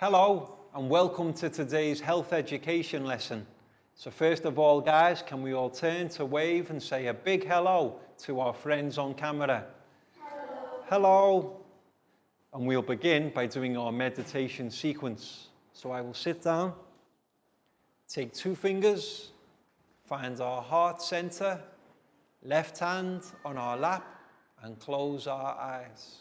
Hello and welcome to today's health education lesson. So first of all, guys, can we all turn to wave and say a big hello to our friends on camera? Hello. Hello. And we'll begin by doing our meditation sequence. So I will sit down, take 2 fingers, find our heart center, left hand on our lap, and close our eyes.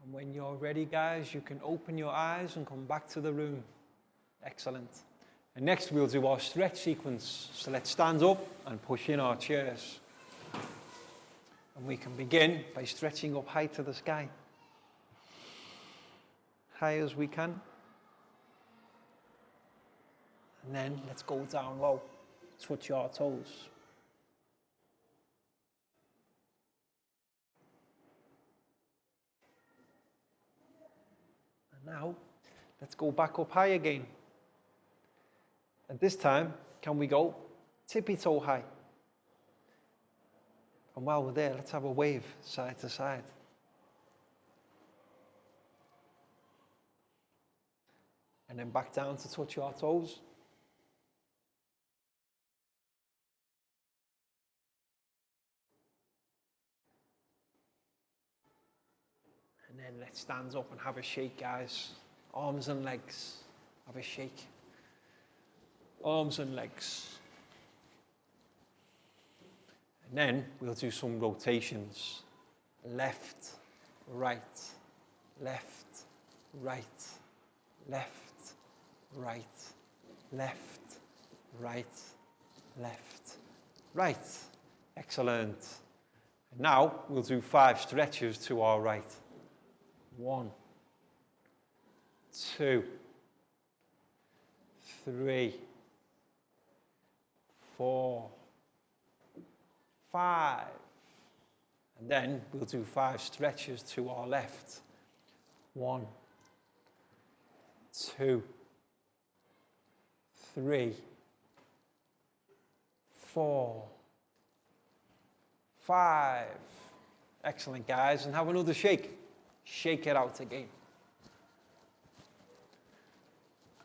And when you're ready, guys, you can open your eyes and come back to the room. Excellent. And next we'll do our stretch sequence. So let's stand up and push in our chairs. And we can begin by stretching up high to the sky. High as we can. And then let's go down low. Touch our toes. Now, let's go back up high again. And this time, can we go tippy-toe high? And while we're there, let's have a wave side to side. And then back down to touch our toes. And then let's stand up and have a shake, guys. Arms and legs. Have a shake. Arms and legs. And then we'll do some rotations. Left, right, left, right, left, right, left, right, left, right. Excellent. And now we'll do 5 stretches to our right. 1, 2, 3, 4, 5. And then we'll do 5 stretches to our left. 1, 2, 3, 4, 5. Excellent, guys. And have another shake. Shake it out again.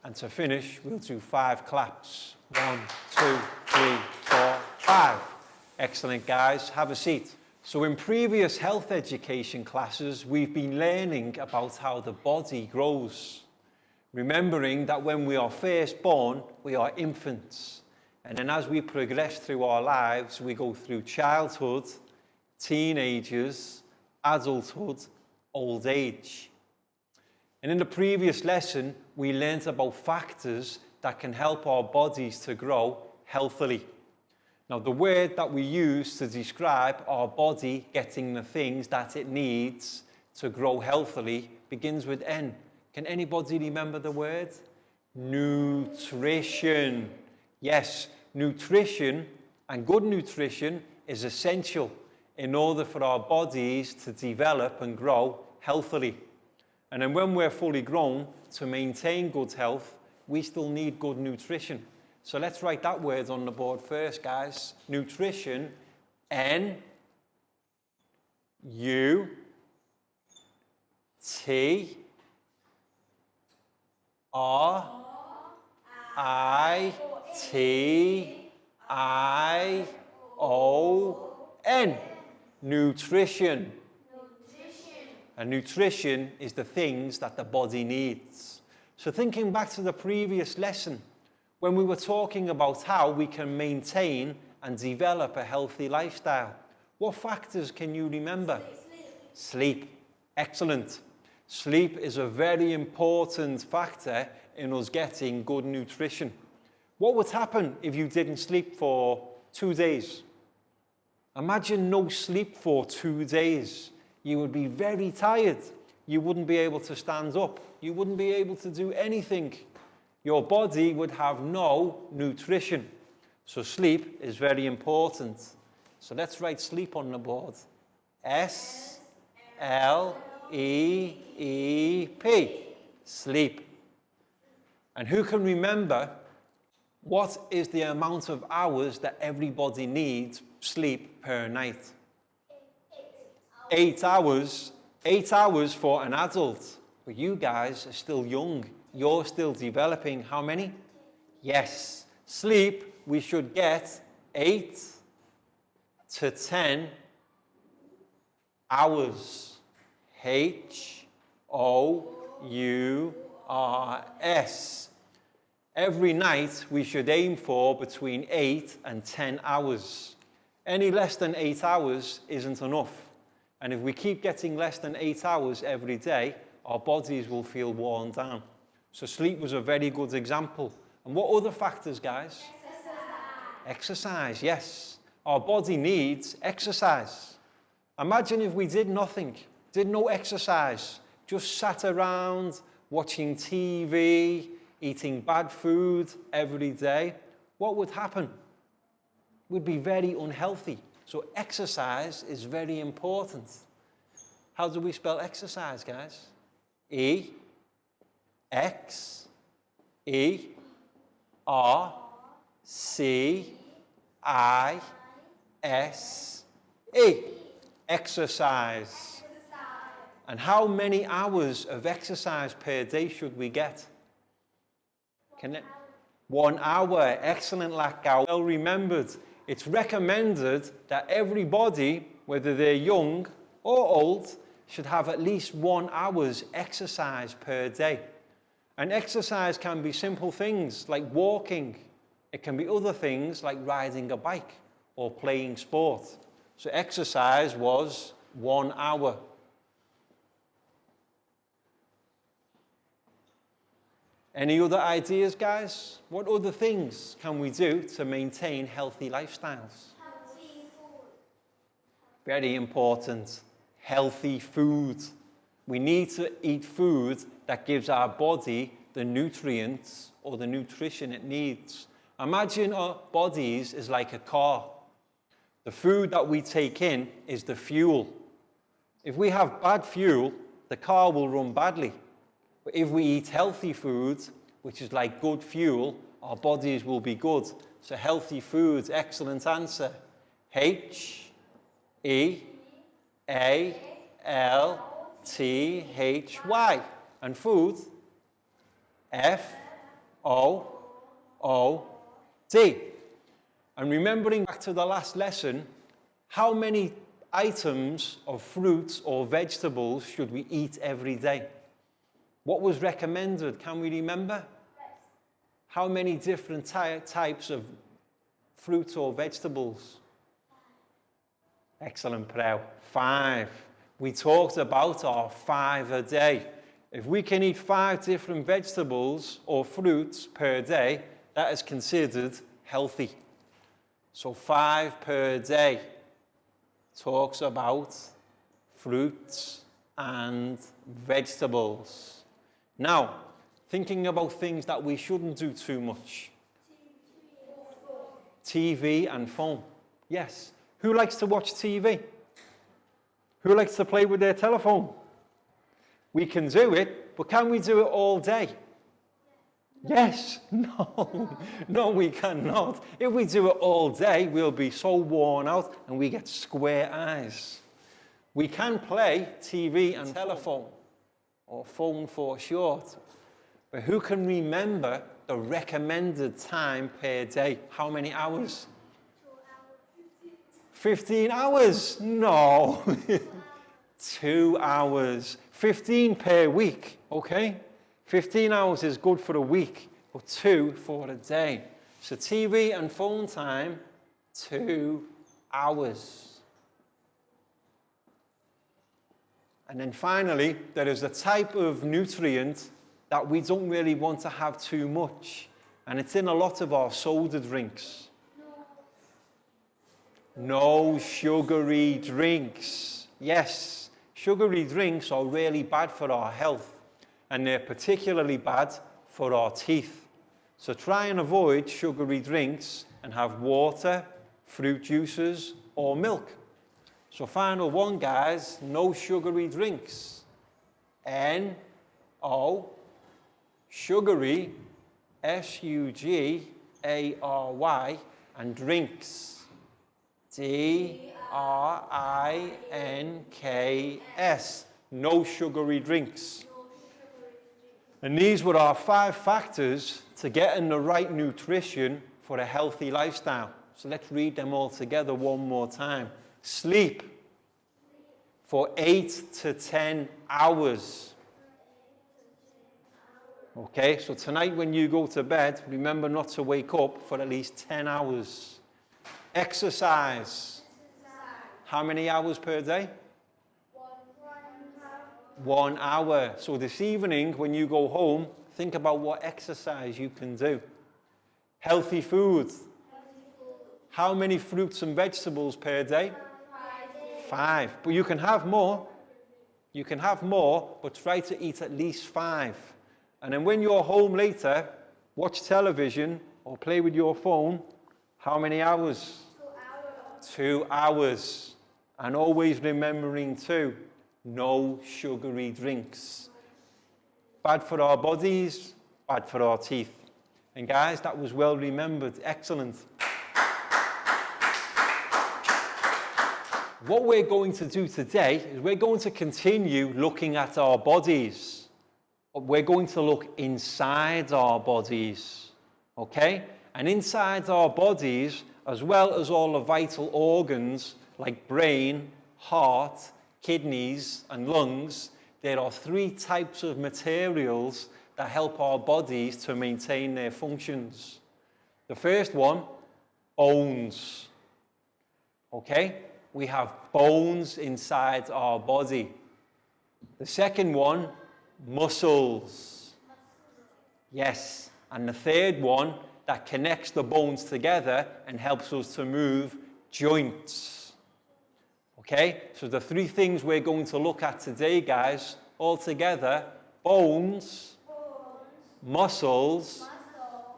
And to finish, we'll do 5 claps. 1, 2, 3, 4, 5. Excellent, guys. Have a seat. So in previous health education classes, we've been learning about how the body grows. Remembering that when we are first born, we are infants. And then as we progress through our lives, we go through childhood, teenagers, adulthood, old age. And in the previous lesson, we learned about factors that can help our bodies to grow healthily. Now, the word that we use to describe our body getting the things that it needs to grow healthily begins with N. Can anybody remember the word? Nutrition. Yes, nutrition and good nutrition is essential in order for our bodies to develop and grow healthily. And then when we're fully grown, to maintain good health, we still need good nutrition. So let's write that word on the board first, guys. Nutrition, N, U, T, R, I, T, I, O, N. Nutrition. And nutrition is the things that the body needs. So thinking back to the previous lesson, when we were talking about how we can maintain and develop a healthy lifestyle, what factors can you remember? Sleep. Excellent. Sleep is a very important factor in us getting good nutrition. What would happen if you didn't sleep for 2 days? Imagine no sleep for 2 days. You would be very tired. You wouldn't be able to stand up. You wouldn't be able to do anything. Your body would have no nutrition. So sleep is very important. So let's write sleep on the board. S-L-E-E-P. Sleep. And who can remember what is the amount of hours that everybody needs sleep per night? 8 hours. 8 hours for an adult. But you guys are still young. You're still developing how many? Yes. Sleep, we should get 8 to 10 hours. H-O-U-R-S. Every night we should aim for between 8 and 10 hours. Any less than 8 hours isn't enough. And if we keep getting less than 8 hours every day, our bodies will feel worn down. So sleep was a very good example. And what other factors, guys? Exercise, yes. Our body needs exercise. Imagine if we did nothing, did no exercise, just sat around watching TV, eating bad food every day. What would happen? We'd be very unhealthy. So exercise is very important. How do we spell exercise, guys? E, X, E, R, C, I, S, E. Exercise. And how many hours of exercise per day should we get? 1 hour. Excellent, Lakau. Well remembered. It's recommended that everybody, whether they're young or old, should have at least 1 hour's exercise per day. And exercise can be simple things like walking. It can be other things like riding a bike or playing sport. So exercise was 1 hour. Any other ideas, guys? What other things can we do to maintain healthy lifestyles? Healthy food. Very important. Healthy food. We need to eat food that gives our body the nutrients or the nutrition it needs. Imagine our bodies is like a car. The food that we take in is the fuel. If we have bad fuel, the car will run badly. But if we eat healthy food, which is like good fuel, our bodies will be good. So healthy foods, excellent answer. H-E-A-L-T-H-Y. And food, F-O-O-D. And remembering back to the last lesson, how many items of fruits or vegetables should we eat every day? What was recommended? Can we remember? How many different types of fruits or vegetables? Excellent, Prau. 5. We talked about our 5 a day. If we can eat 5 different vegetables or fruits per day, that is considered healthy. So 5 per day talks about fruits and vegetables. Now, thinking about things that we shouldn't do too much. TV and phone. Yes. Who likes to watch TV? Who likes to play with their telephone? We can do it, but can we do it all day? Yes, no, no, we cannot. If we do it all day, we'll be so worn out and we get square eyes. We can play TV and telephone, or phone for short, but who can remember the recommended time per day? How many hours? 15 hours? No. 2 hours. 15 per week, okay? 15 hours is good for a week, but 2 for a day. So TV and phone time, 2 hours. And then finally, there is a type of nutrient that we don't really want to have too much. And it's in a lot of our soda drinks. No sugary drinks. Yes, sugary drinks are really bad for our health. And they're particularly bad for our teeth. So try and avoid sugary drinks and have water, fruit juices, or milk. So final one, guys, no sugary drinks. N-O, sugary, S-U-G-A-R-Y, and drinks, D-R-I-N-K-S, no sugary drinks. And these were our 5 factors to getting the right nutrition for a healthy lifestyle. So let's read them all together one more time. Sleep for 8 to 10 hours. Okay, so tonight when you go to bed, remember not to wake up for at least 10 hours. Exercise. How many hours per day? 1 hour. So this evening, when you go home, think about what exercise you can do. Healthy food. How many fruits and vegetables per day? 5. But you can have more. You can have more, but try to eat at least 5. And then when you're home later, watch television or play with your phone. How many hours? 2 hours. And always remembering too, no sugary drinks. Bad for our bodies, bad for our teeth. And guys, that was well remembered. Excellent. What we're going to do today is we're going to continue looking at our bodies. We're going to look inside our bodies, okay? And inside our bodies, as well as all the vital organs like brain, heart, kidneys, and lungs, there are 3 types of materials that help our bodies to maintain their functions. The first one, bones. Okay? We have bones inside our body. The second one, muscles. Yes. And the third one that connects the bones together and helps us to move, joints. Okay? So the 3 things we're going to look at today, guys, all together, bones, muscles,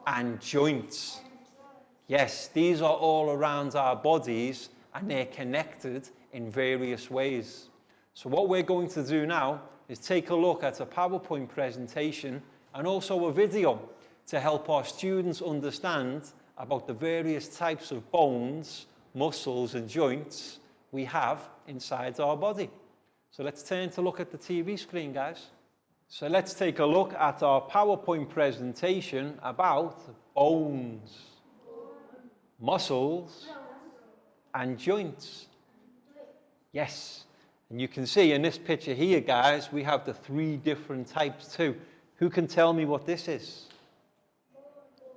and joints. Yes, these are all around our bodies and they're connected in various ways. So what we're going to do now is take a look at a PowerPoint presentation and also a video to help our students understand about the various types of bones, muscles, and joints we have inside our body. So let's turn to look at the TV screen, guys. So let's take a look at our PowerPoint presentation about bones, muscles, and joints. Yes. And you can see in this picture here, guys, we have the 3 different types too. Who can tell me what this is?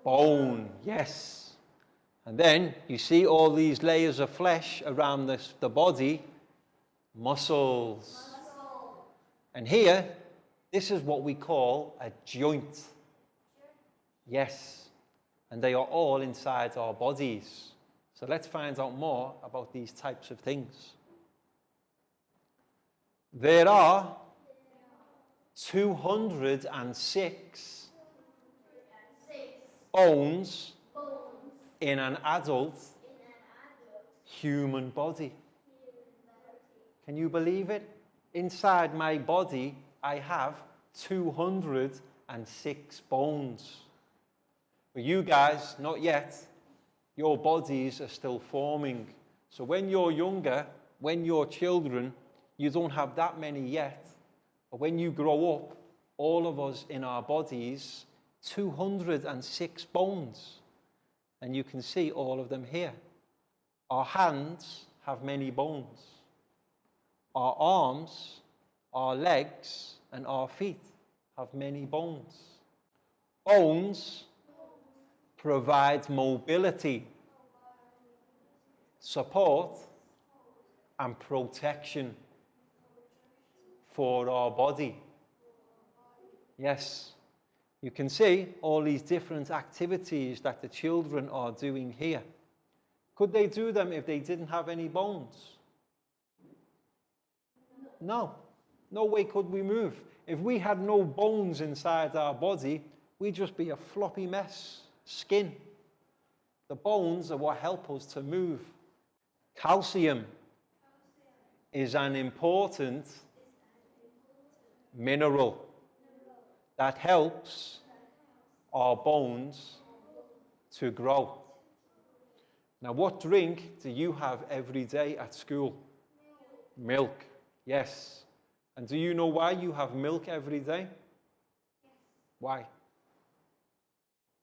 Bone. Yes. And then you see all these layers of flesh around the body, muscles. And here, this is what we call a joint. Yes. And they are all inside our bodies. So let's find out more about these types of things. There are 206 bones in an adult human body. Can you believe it? Inside my body, I have 206 bones. But you guys, not yet. Your bodies are still forming. So when you're younger, when you're children, you don't have that many yet. But when you grow up, all of us in our bodies, 206 bones. And you can see all of them here. Our hands have many bones. Our arms, our legs, and our feet have many bones. Bones provide mobility, support, and protection for our body. Yes, you can see all these different activities that the children are doing here. Could they do them if they didn't have any bones? No. No way could we move. If we had no bones inside our body, we'd just be a floppy mess, skin. The bones are what help us to move. Calcium is an important mineral that helps our bones to grow. Now, what drink do you have every day at school? Milk. Yes. And do you know why you have milk every day? Why?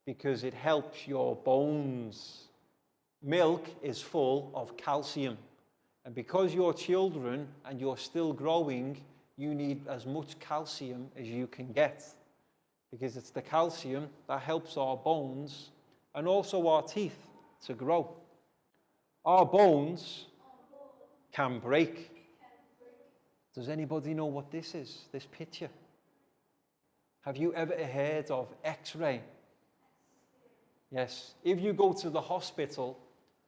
Because it helps your bones. Milk is full of calcium. And because you're children and you're still growing, you need as much calcium as you can get. Because it's the calcium that helps our bones and also our teeth to grow. Our bones can break. Does anybody know what this is, this picture? Have you ever heard of Xray? Yes. If you go to the hospital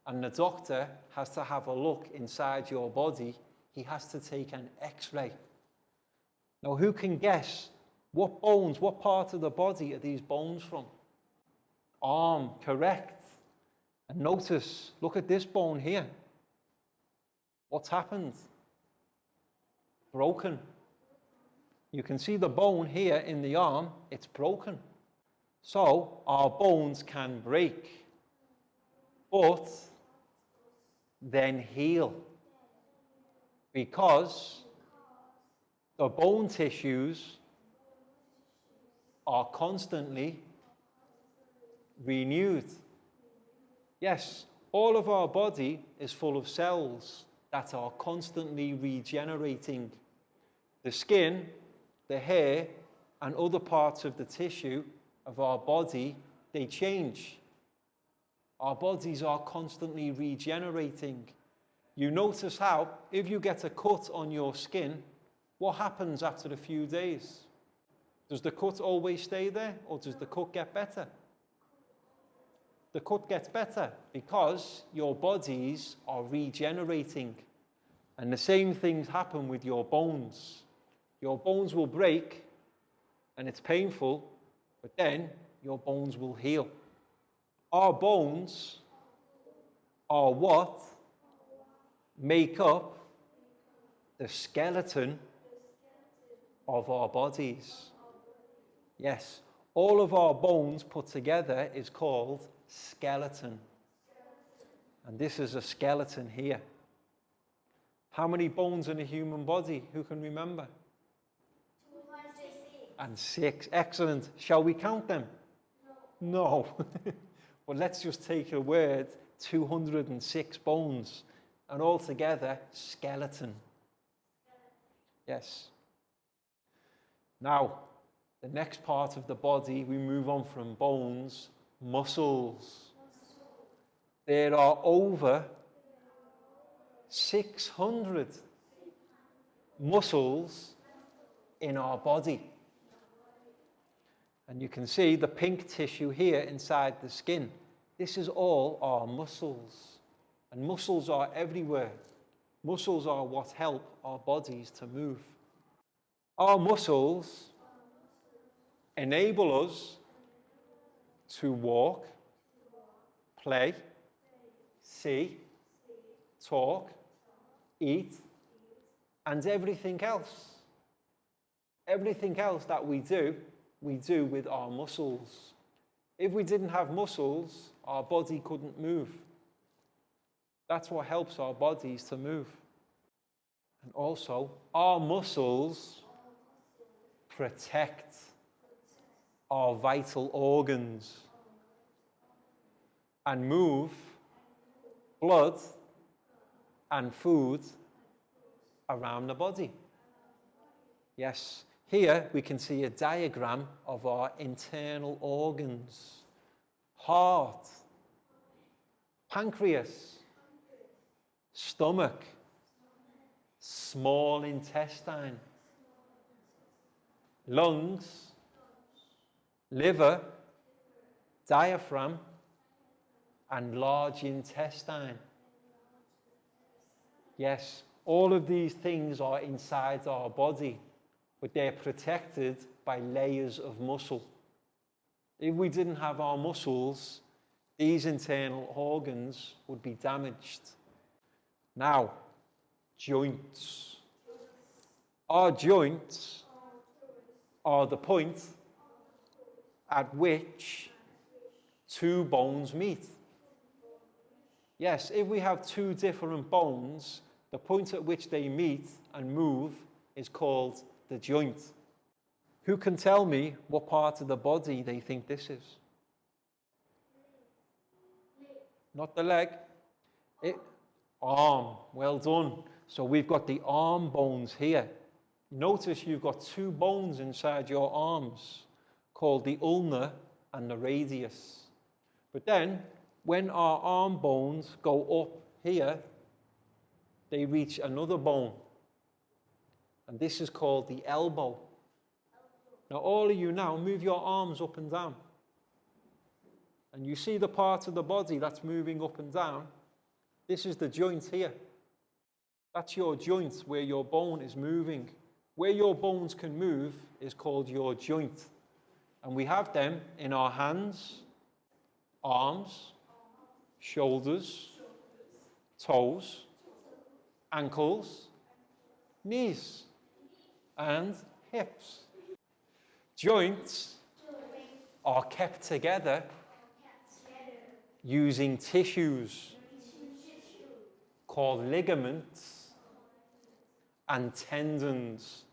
and the doctor has to have a look inside your body, he has to take an X-ray. Now, who can guess what bones, what part of the body are these bones from? Arm, correct. And notice, look at this bone here. What's happened? Broken. You can see the bone here in the arm, it's broken. So our bones can break, but then heal. Because the bone tissues are constantly renewed. Yes, all of our body is full of cells that are constantly regenerating. The skin, the hair, and other parts of the tissue of our body, they change. Our bodies are constantly regenerating. You notice how, if you get a cut on your skin, what happens after a few days? Does the cut always stay there, or does the cut get better? The cut gets better because your bodies are regenerating. And the same things happen with your bones. Your bones will break, and it's painful, but then your bones will heal. Our bones are what make up the skeleton of our bodies. Yes, all of our bones put together is called skeleton. And this is a skeleton here. How many bones in a human body? Who can remember? 206. And 6. Excellent. Shall we count them? No. Well, let's just take a word, 206 bones. And altogether, skeleton. Yes. Now, the next part of the body, we move on from bones, muscles. There are over 600 muscles in our body. And you can see the pink tissue here inside the skin. This is all our muscles. And muscles are everywhere. Muscles are what help our bodies to move. Our muscles enable us to walk, play, see, talk, eat, and everything else. Everything else that we do with our muscles. If we didn't have muscles, our body couldn't move. That's what helps our bodies to move. And also, our muscles protect our vital organs and move blood and food around the body. Yes, here we can see a diagram of our internal organs. Heart, pancreas, stomach, small intestine, lungs, liver, diaphragm, and large intestine. Yes, all of these things are inside our body, but they're protected by layers of muscle. If we didn't have our muscles, these internal organs would be damaged. Now, joints. Our joints are the point at which two bones meet. Yes, if we have two different bones, the point at which they meet and move is called the joint. Who can tell me what part of the body they think this is? Not the leg. Arm. Well done. So we've got the arm bones here. Notice you've got two bones inside your arms called the ulna and the radius. But then, when our arm bones go up here, they reach another bone. And this is called the elbow. Now, all of you now, move your arms up and down. And you see the part of the body that's moving up and down. This is the joint here. That's your joint where your bone is moving. Where your bones can move is called your joint. And we have them in our hands, arms, shoulders, toes, ankles, knees, and hips. Joints are kept together using tissues called ligaments and tendons.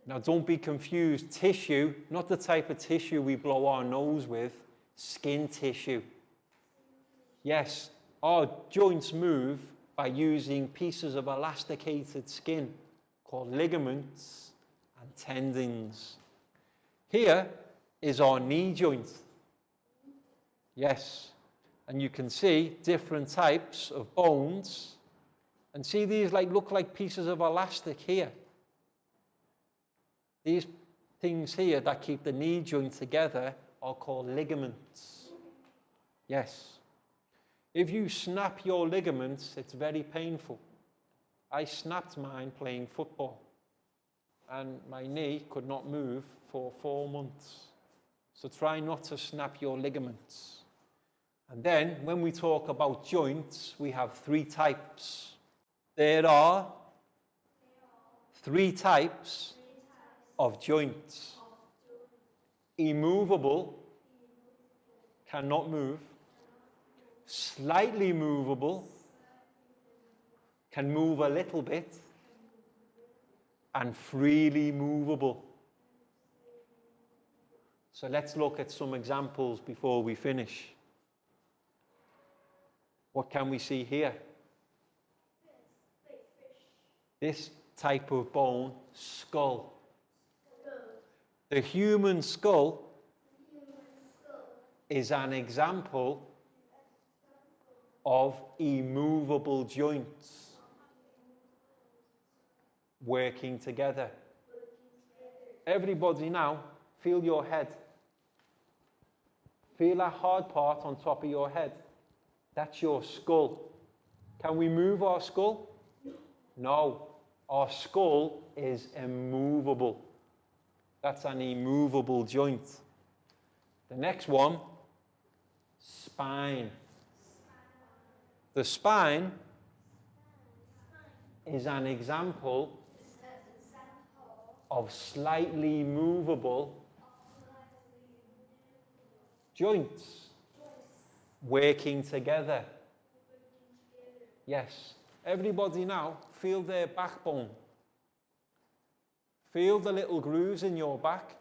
Now, don't be confused. Tissue, not the type of tissue we blow our nose with, skin tissue. Yes, our joints move by using pieces of elasticated skin called ligaments and tendons. Here is our knee joint. Yes, and you can see different types of bones. And see these look like pieces of elastic here. These things here that keep the knee joint together are called ligaments. Yes. If you snap your ligaments, it's very painful. I snapped mine playing football, and my knee could not move for 4 months. So try not to snap your ligaments. And then, when we talk about joints, we have 3 types. There are 3 types of joints. Immovable, cannot move. Slightly movable, can move a little bit. And freely movable. So let's look at some examples before we finish. What can we see here? This type of bone, skull. The human skull is an example of immovable joints working together. Everybody now, feel your head. Feel that hard part on top of your head. That's your skull. Can we move our skull? No. Our skull is immovable. That's an immovable joint. The next one, spine. The spine is an example of slightly movable Joints. Working together. Yes. Everybody now, feel their backbone. Feel the little grooves in your back.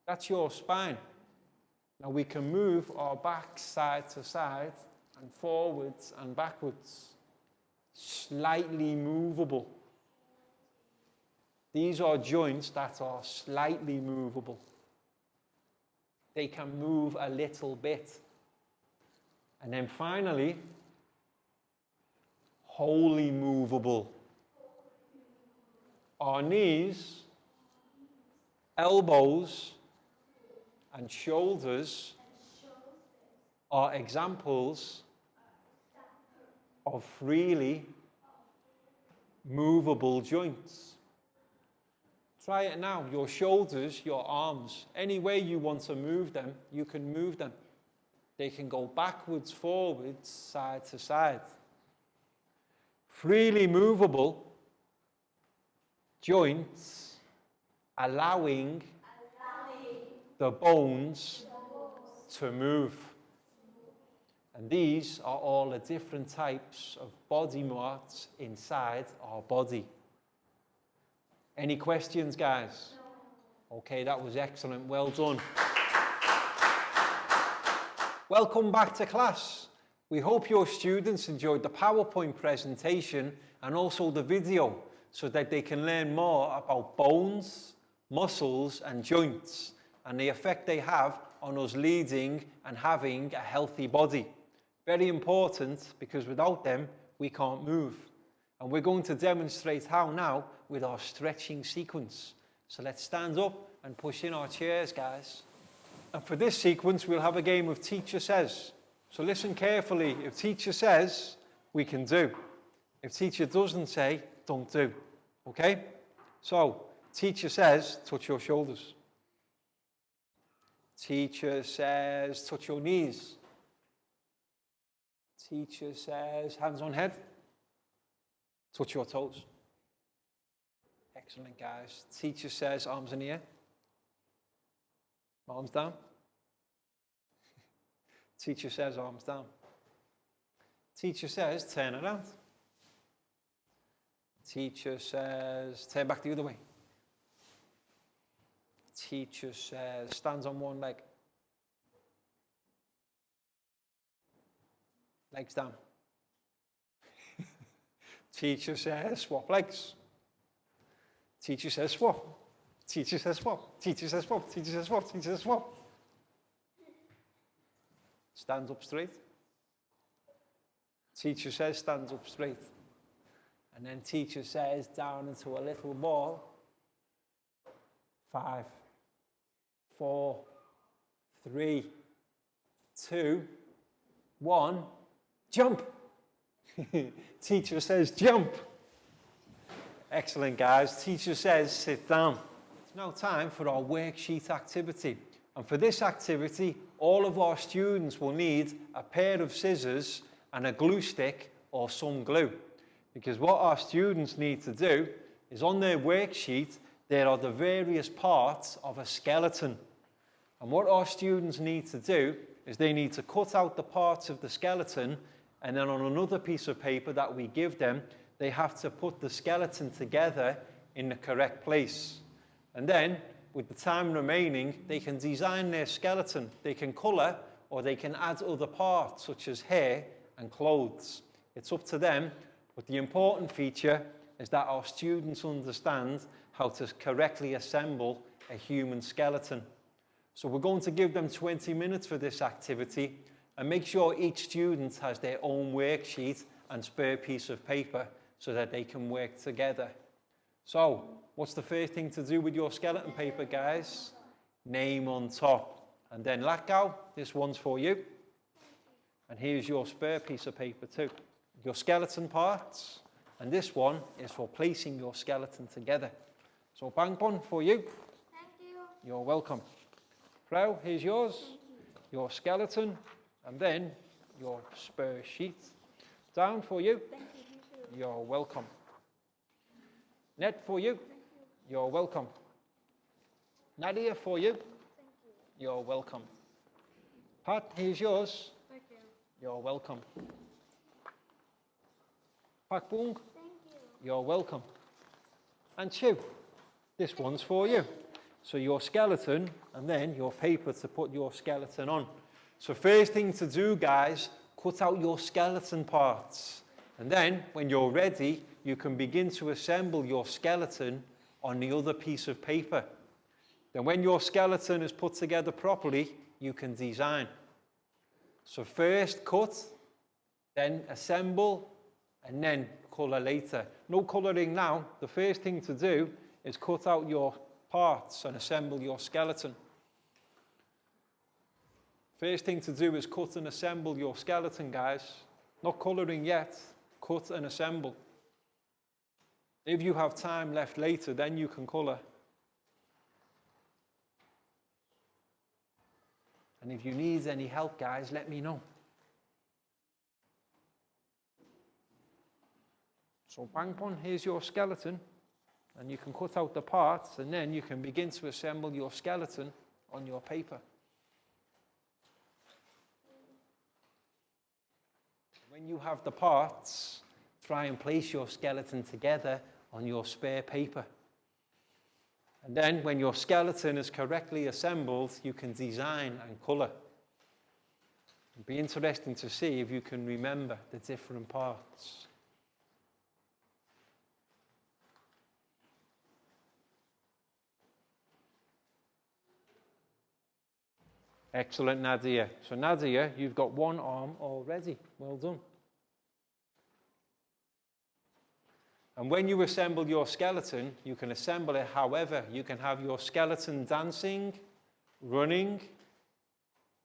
That's your spine. Now we can move our back side to side and forwards and backwards. Slightly movable. These are joints that are slightly movable. They can move a little bit. And then finally, wholly movable. Our knees, elbows, and shoulders are examples of freely movable joints. Try it now. Your shoulders, your arms, any way you want to move them, you can move them. They can go backwards, forwards, side to side. Freely movable joints allowing the bones to move. And these are all the different types of body parts inside our body. Any questions, guys? Okay, that was excellent. Well done. Welcome back to class. We hope your students enjoyed the PowerPoint presentation and also the video so that they can learn more about bones, muscles, and joints and the effect they have on us leading and having a healthy body. Very important, because without them, we can't move. And we're going to demonstrate how now with our stretching sequence. So let's stand up and push in our chairs, guys. And for this sequence, we'll have a game of Teacher Says. So listen carefully. If Teacher says, we can do. If Teacher doesn't say, don't do. Okay? So, Teacher says, touch your shoulders. Teacher says, touch your knees. Teacher says, hands on head. Touch your toes. Excellent, guys. Teacher says, arms in the air. Arms down. Teacher says, arms down. Teacher says, turn around. Teacher says, turn back the other way. Teacher says, stands on one leg. Legs down. Teacher says, swap legs. Teacher says, swap. Teacher says, swap. Teacher says, swap. Teacher says, swap. Teacher says, swap. Stand up straight. Teacher says, stand up straight. And then teacher says, down into a little ball. 5, 4, 3, 2, 1, jump. Teacher says, jump. Excellent, guys. Teacher says, sit down. It's now time for our worksheet activity. And for this activity, all of our students will need a pair of scissors and a glue stick or some glue. Because what our students need to do is on their worksheet, there are the various parts of a skeleton. And what our students need to do is they need to cut out the parts of the skeleton, and then on another piece of paper that we give them, they have to put the skeleton together in the correct place. And then, with the time remaining, they can design their skeleton. They can colour, or they can add other parts, such as hair and clothes. It's up to them, but the important feature is that our students understand how to correctly assemble a human skeleton. So we're going to give them 20 minutes for this activity, and make sure each student has their own worksheet and spare piece of paper so that they can work together. So, what's the first thing to do with your skeleton paper, guys? Name on top. And then let go. This one's for you. And here's your spare piece of paper too. Your skeleton parts. And this one is for placing your skeleton together. So, bang bun for you. Thank you. You're welcome. Frau, here's yours. Your skeleton. And then your spare sheet. Down for you. Thank you. You're welcome. Net for you. You're welcome. Nadia for you. Thank you. You're welcome. Pat, here's yours. Thank you. You're welcome. Pak Boong, Thank you. you're welcome. And Chew, this one's for you. So your skeleton, and then your paper to put your skeleton on. So first thing to do, guys, cut out your skeleton parts. And then, when you're ready, you can begin to assemble your skeleton on the other piece of paper. Then when your skeleton is put together properly, you can design. So first cut, then assemble, and then colour later. No colouring now. The first thing to do is cut out your parts and assemble your skeleton. First thing to do is cut and assemble your skeleton, guys. Not colouring yet. Cut and assemble. If you have time left later, then you can colour. And if you need any help, guys, let me know. So bang on, here's your skeleton. And you can cut out the parts, and then you can begin to assemble your skeleton on your paper. When you have the parts, try and place your skeleton together on your spare paper. And then when your skeleton is correctly assembled, you can design and colour. It'll be interesting to see if you can remember the different parts. Excellent, Nadia. So Nadia, you've got one arm already. Well done. And when you assemble your skeleton, you can assemble it however. You can have your skeleton dancing, running,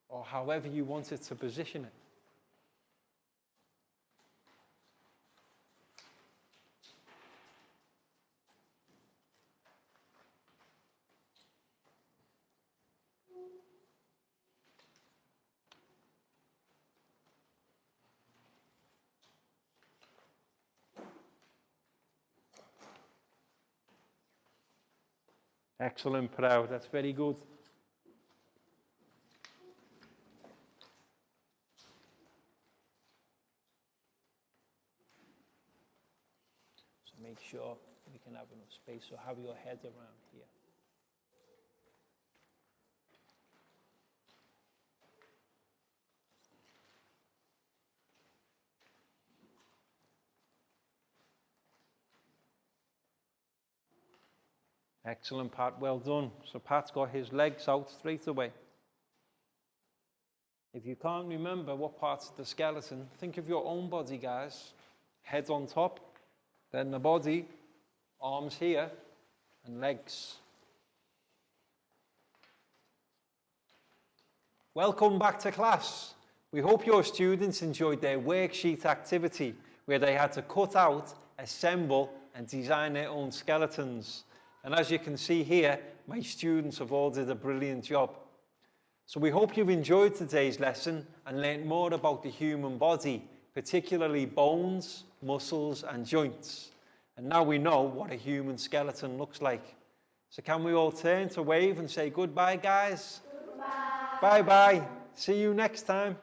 or however you want it to position it. Excellent, Proud. That's very good. So make sure we can have enough space. So have your head around here. Excellent, Pat. Well done. So Pat's got his legs out straight away. If you can't remember what parts of the skeleton, think of your own body, guys. Head on top, then the body, arms here, and legs. Welcome back to class. We hope your students enjoyed their worksheet activity where they had to cut out, assemble, and design their own skeletons. And as you can see here, my students have all did a brilliant job. So we hope you've enjoyed today's lesson and learnt more about the human body, particularly bones, muscles and joints. And now we know what a human skeleton looks like. So can we all turn to wave and say goodbye, guys? Goodbye. Bye-bye. See you next time.